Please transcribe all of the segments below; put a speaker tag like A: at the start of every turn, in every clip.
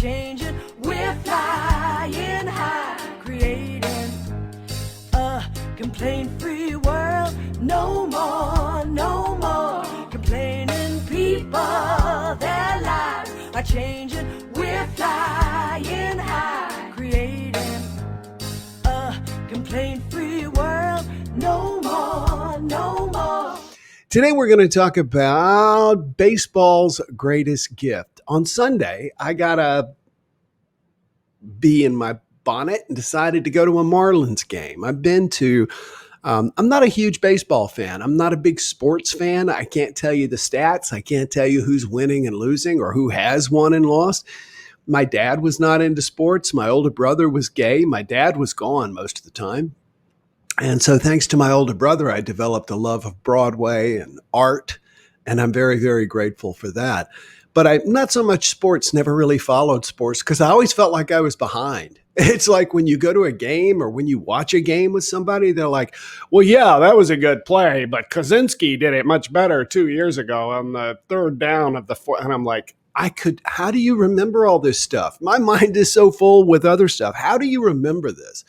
A: changing. We're flying high, creating a complaint-free world. No more, no more complaining. People, their lives are changing. We're flying high, creating a complaint-free world. No more, no more.
B: Today we're going to talk about baseball's greatest gift. On Sunday, I got a bee in my bonnet and decided to go to a Marlins game. I've been to, I'm not a huge baseball fan. I'm not a big sports fan. I can't tell you the stats. I can't tell you who's winning and losing or who has won and lost. My dad was not into sports. My older brother was gay. My dad was gone most of the time. And so thanks to my older brother, I developed a love of Broadway and art, and I'm very, very grateful for that. But I not so much sports, never really followed sports because I always felt like I was behind. It's like when you go to a game or when you watch a game with somebody, they're like, well, yeah, that was a good play, but Kaczynski did it much better 2 years ago on the third down of the fourth. And I'm like, how do you remember all this stuff? My mind is so full with other stuff. How do you remember this?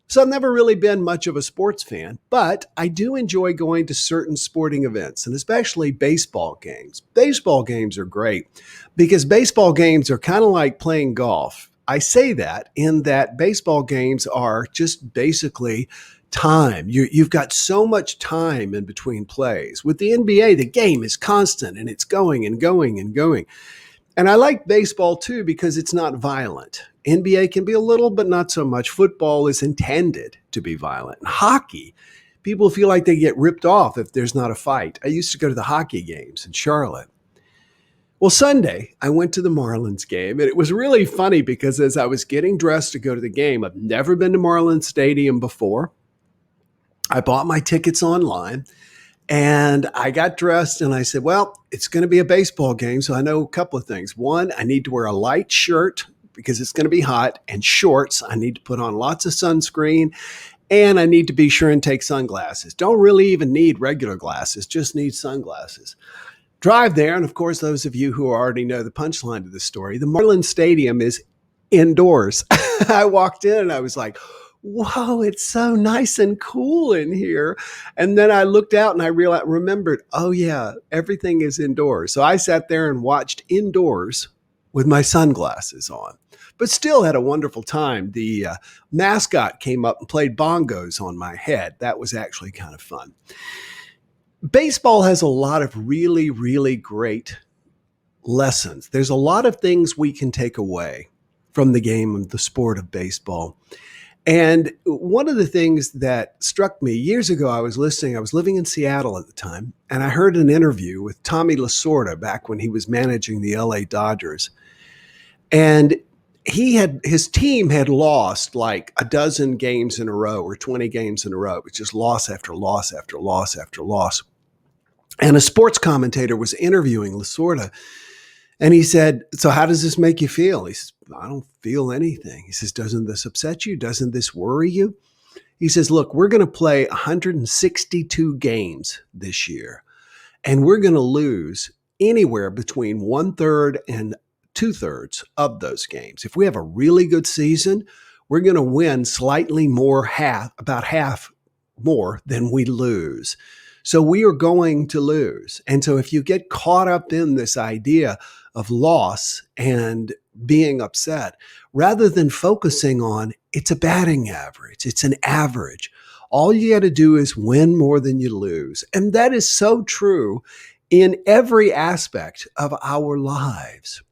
B: So I've never really been much of a sports fan, but I do enjoy going to certain sporting events, and especially baseball games. Baseball games are great because baseball games are kind of like playing golf. I say that in that baseball games are just basically time. You've got so much time in between plays. With the NBA, the game is constant and it's going and going and going. And I like baseball too because it's not violent. NBA can be a little, but not so much. Football is intended to be violent. And hockey, people feel like they get ripped off if there's not a fight. I used to go to the hockey games in Charlotte. Well, Sunday, I went to the Marlins game, and it was really funny because as I was getting dressed to go to the game, I've never been to Marlins Stadium before. I bought my tickets online. And I got dressed and I said, well, it's going to be a baseball game. So I know a couple of things. One, I need to wear a light shirt because it's going to be hot, and shorts. I need to put on lots of sunscreen, and I need to be sure and take sunglasses. Don't really even need regular glasses, just need sunglasses. Drive there. And of course, those of you who already know the punchline to the story, the Marlins Stadium is indoors. I walked in and I was like, whoa, it's so nice and cool in here. And then I looked out and I remembered, oh yeah, everything is indoors. So I sat there and watched indoors with my sunglasses on, but still had a wonderful time. The mascot came up and played bongos on my head. That was actually kind of fun. Baseball has a lot of really, really great lessons. There's a lot of things we can take away from the game of the sport of baseball. And one of the things that struck me years ago, I was living in Seattle at the time, and I heard an interview with Tommy Lasorda back when he was managing the LA Dodgers. And his team had lost like a dozen games in a row or 20 games in a row. It was just loss after loss after loss after loss. And a sports commentator was interviewing Lasorda. And he said, so how does this make you feel? He says, I don't feel anything. He says, doesn't this upset you? Doesn't this worry you? He says, look, we're going to play 162 games this year, and we're going to lose anywhere between 1/3 and 2/3 of those games. If we have a really good season, we're going to win slightly more, about half more than we lose. So we are going to lose. And so if you get caught up in this idea of loss and being upset, rather than focusing on it's a batting average, it's an average, all you got to do is win more than you lose. And that is so true in every aspect of our lives.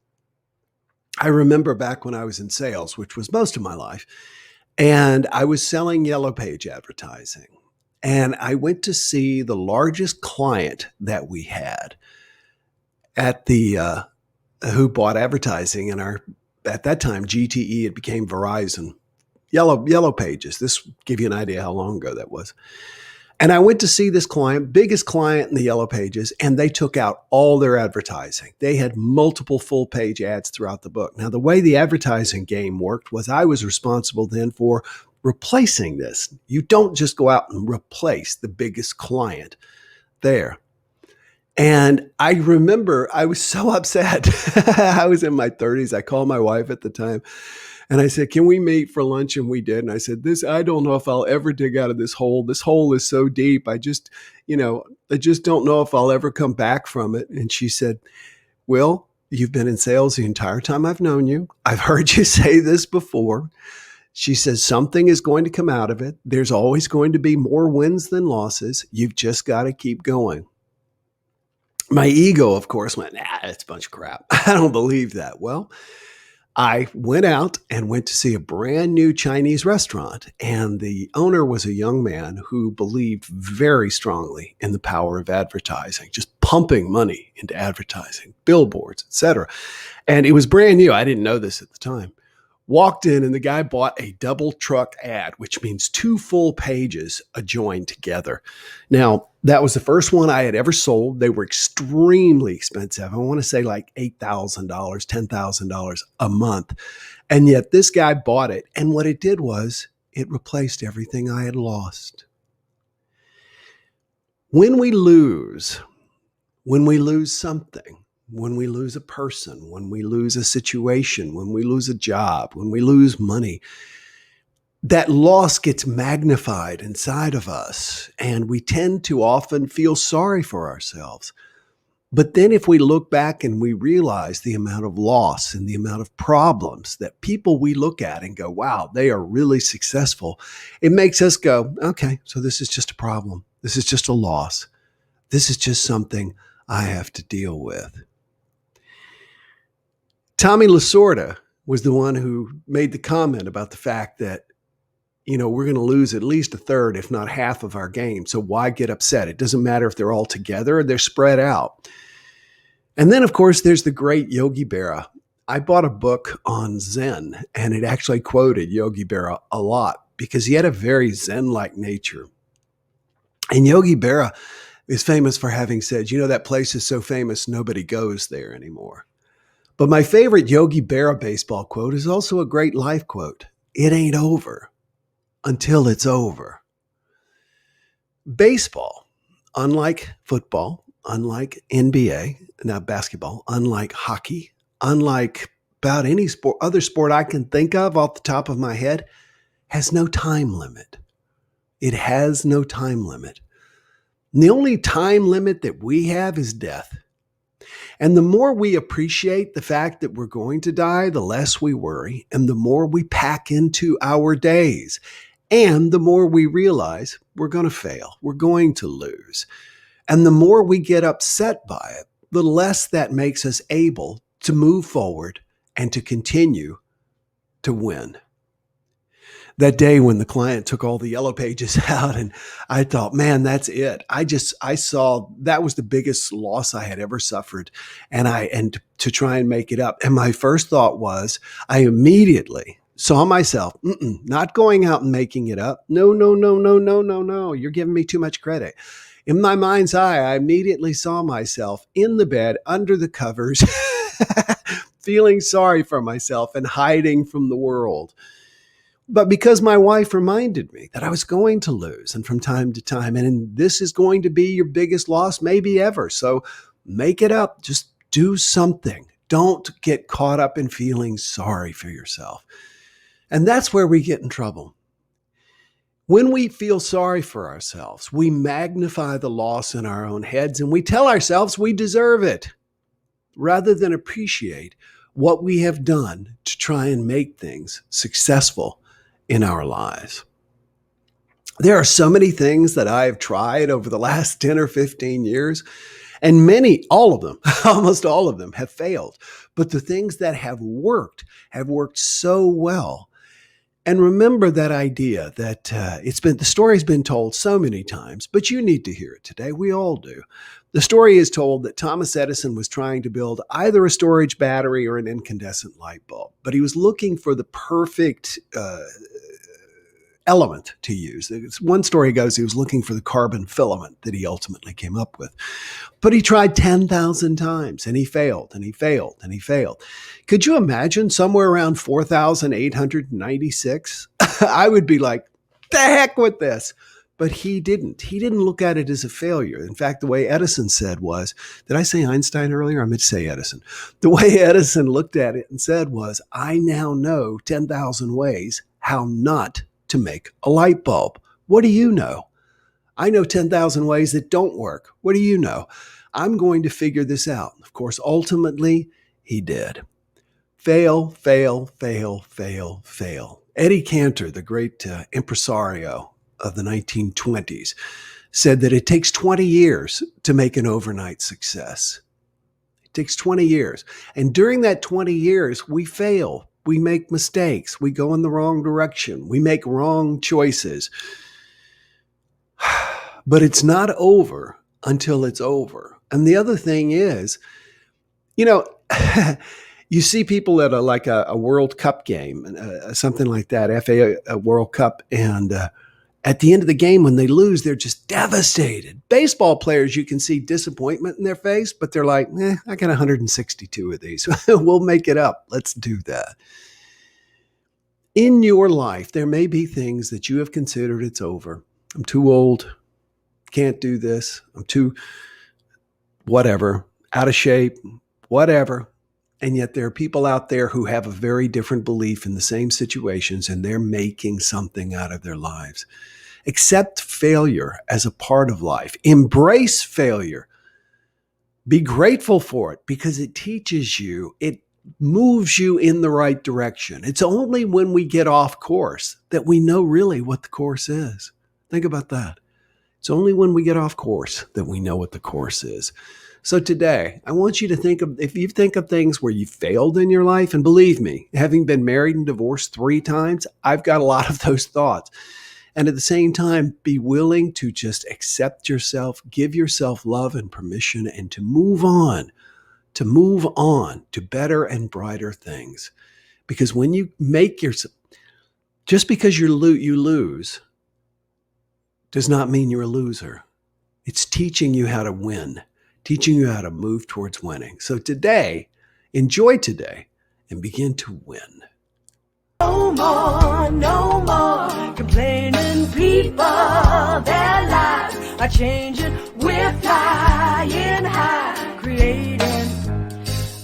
B: I remember back when I was in sales, which was most of my life, and I was selling Yellow Page advertising. And I went to see the largest client that we had at the who bought advertising in our, at that time, GTE, it became Verizon. Yellow Pages. This give you an idea how long ago that was. And I went to see this client, biggest client in the Yellow Pages, and they took out all their advertising. They had multiple full page ads throughout the book. Now, the way the advertising game worked was I was responsible then for replacing this. You don't just go out and replace the biggest client there. And I remember I was so upset. I was in my 30s. I called my wife at the time and I said, can we meet for lunch? And we did. And I said, I don't know if I'll ever dig out of this hole. This hole is so deep. I just don't know if I'll ever come back from it. And she said, Will, you've been in sales the entire time I've known you. I've heard you say this before. She says, something is going to come out of it. There's always going to be more wins than losses. You've just got to keep going. My ego, of course, went, it's a bunch of crap. I don't believe that. Well, I went out and went to see a brand new Chinese restaurant. And the owner was a young man who believed very strongly in the power of advertising, just pumping money into advertising, billboards, etc. And it was brand new. I didn't know this at the time. Walked in and the guy bought a double truck ad, which means 2 full pages joined together. Now, that was the first one I had ever sold. They were extremely expensive. I want to say like $8,000, $10,000 a month. And yet this guy bought it. And what it did was it replaced everything I had lost. When we lose something, when we lose a person, when we lose a situation, when we lose a job, when we lose money, that loss gets magnified inside of us, and we tend to often feel sorry for ourselves. But then if we look back and we realize the amount of loss and the amount of problems that people we look at and go, wow, they are really successful, it makes us go, okay, so this is just a problem. This is just a loss. This is just something I have to deal with. Tommy Lasorda was the one who made the comment about the fact that, we're going to lose at least a third, if not half of our game. So why get upset? It doesn't matter if they're all together or they're spread out. And then, of course, there's the great Yogi Berra. I bought a book on Zen, and it actually quoted Yogi Berra a lot because he had a very Zen-like nature. And Yogi Berra is famous for having said, that place is so famous, nobody goes there anymore. But my favorite Yogi Berra baseball quote is also a great life quote. It ain't over until it's over. Baseball, unlike football, unlike NBA, now basketball, unlike hockey, unlike about any other sport I can think of off the top of my head, has no time limit. It has no time limit. And the only time limit that we have is death. And the more we appreciate the fact that we're going to die, the less we worry, and the more we pack into our days, and the more we realize we're going to fail, we're going to lose. And the more we get upset by it, the less that makes us able to move forward and to continue to win. That day when the client took all the yellow pages out and I thought, man, that's it. I saw that was the biggest loss I had ever suffered. And to try and make it up. And my first thought was, I immediately saw myself, not going out and making it up. No. You're giving me too much credit. In my mind's eye, I immediately saw myself in the bed under the covers, feeling sorry for myself and hiding from the world. But because my wife reminded me that I was going to lose and from time to time, and this is going to be your biggest loss maybe ever. So make it up. Just do something. Don't get caught up in feeling sorry for yourself. And that's where we get in trouble. When we feel sorry for ourselves, we magnify the loss in our own heads and we tell ourselves we deserve it, rather than appreciate what we have done to try and make things successful in our lives. There are so many things that I have tried over the last 10 or 15 years, and all of them, almost all of them have failed. But the things that have worked so well. And remember that idea that the story's been told so many times, but you need to hear it today. We all do. The story is told that Thomas Edison was trying to build either a storage battery or an incandescent light bulb, but he was looking for the perfect element to use. One story goes he was looking for the carbon filament that he ultimately came up with. But he tried 10,000 times and he failed and he failed and he failed. Could you imagine somewhere around 4,896? I would be like, the heck with this. But he didn't. He didn't look at it as a failure. In fact, the way Edison said was, did I say Einstein earlier? I meant to say Edison. The way Edison looked at it and said was, I now know 10,000 ways how not to make a light bulb. What do you know? I know 10,000 ways that don't work. What do you know? I'm going to figure this out. Of course, ultimately, he did. Fail, fail, fail, fail, fail. Eddie Cantor, the great impresario of the 1920s, said that it takes 20 years to make an overnight success. It takes 20 years. And during that 20 years, we fail. We make mistakes. We go in the wrong direction. We make wrong choices. But it's not over until it's over. And the other thing is, you see people at a World Cup game, something like that, FA World Cup, and at the end of the game, when they lose, they're just devastated. Baseball players, you can see disappointment in their face, but they're like, I got 162 of these. We'll make it up. Let's do that. In your life, there may be things that you have considered it's over. I'm too old. Can't do this. I'm too whatever, out of shape, whatever. And yet there are people out there who have a very different belief in the same situations, and they're making something out of their lives. Accept failure as a part of life. Embrace failure. Be grateful for it because it teaches you, it moves you in the right direction. It's only when we get off course that we know really what the course is. Think about that. It's only when we get off course that we know what the course is. So today, I want you to think of, if you think of things where you failed in your life, and believe me, having been married and divorced 3 times, I've got a lot of those thoughts. And at the same time, be willing to just accept yourself, give yourself love and permission, and to move on to better and brighter things. Because when you make yourself, just because you lose does not mean you're a loser. It's teaching you how to win, teaching you how to move towards winning. So today, enjoy today and begin to win.
A: No more complaining people. Their lives are changing. We're flying high, creating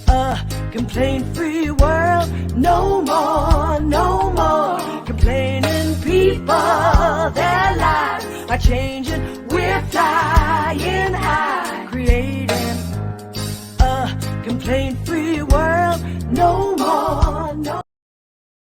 A: a complaint-free world. No more complaining people. Their lives are changing. We're flying high, creating a complaint